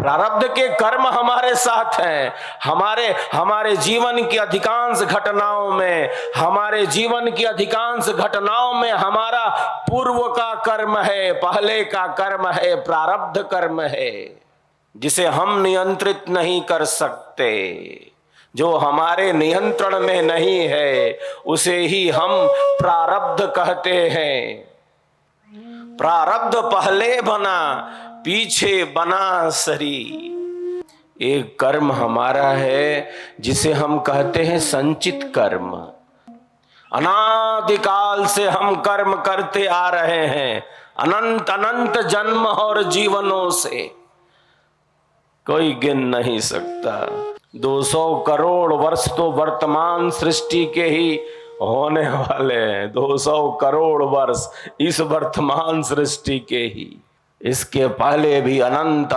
प्रारब्ध के कर्म हमारे साथ हैं। हमारे जीवन की अधिकांश घटनाओं में, हमारा पूर्व का कर्म है, पहले का कर्म है, प्रारब्ध कर्म है, जिसे हम नियंत्रित नहीं कर सकते। जो हमारे नियंत्रण में नहीं है उसे ही हम प्रारब्ध कहते हैं। प्रारब्ध पहले बना, पीछे बना शरीर। एक कर्म हमारा है जिसे हम कहते हैं संचित कर्म। अनादिकाल से हम कर्म करते आ रहे हैं, अनंत अनंत जन्म और जीवनों से, कोई गिन नहीं सकता। 200 करोड़ वर्ष तो वर्तमान सृष्टि के ही होने वाले हैं। 200 करोड़ वर्ष इस वर्तमान सृष्टि के ही, इसके पहले भी अनंत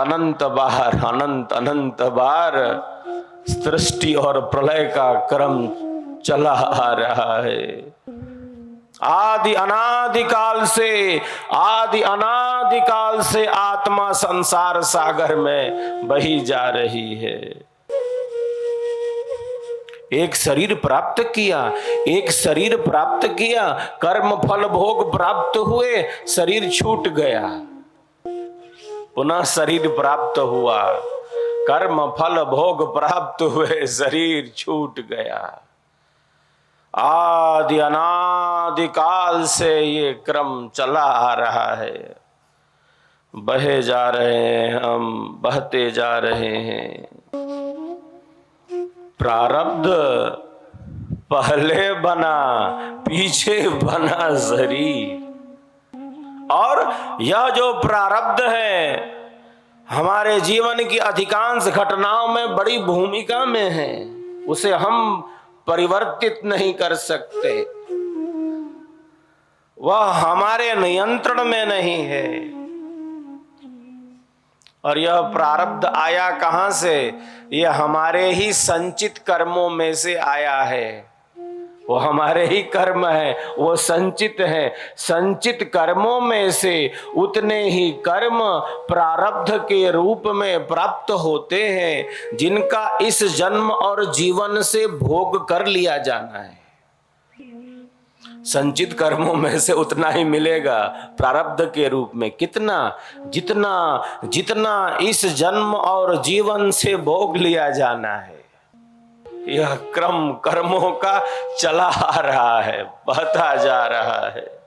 अनंत बार सृष्टि और प्रलय का क्रम चला आ रहा है। आदि अनादिकाल से आत्मा संसार सागर में बही जा रही है। एक शरीर प्राप्त किया, कर्म फल भोग प्राप्त हुए, शरीर छूट गया। पुनः शरीर प्राप्त हुआ, कर्म फल भोग प्राप्त हुए, शरीर छूट गया। आदि अनादिकाल से ये क्रम चला आ रहा है। बहे जा रहे हैं हम, बहते जा रहे हैं। प्रारब्ध पहले बना, पीछे बना शरीर। और यह जो प्रारब्ध है हमारे जीवन की अधिकांश घटनाओं में बड़ी भूमिका में है, उसे हम परिवर्तित नहीं कर सकते। वह हमारे नियंत्रण में नहीं है। और यह प्रारब्ध आया कहां से? यह हमारे ही संचित कर्मों में से आया है। वो हमारे ही कर्म है, वो संचित है। संचित कर्मों में से उतने ही कर्म प्रारब्ध के रूप में प्राप्त होते हैं जिनका इस जन्म और जीवन से भोग कर लिया जाना है। संचित कर्मों में से उतना ही मिलेगा प्रारब्ध के रूप में। कितना? जितना इस जन्म और जीवन से भोग लिया जाना है। यह क्रम कर्मों का चला आ रहा है, बहता जा रहा है।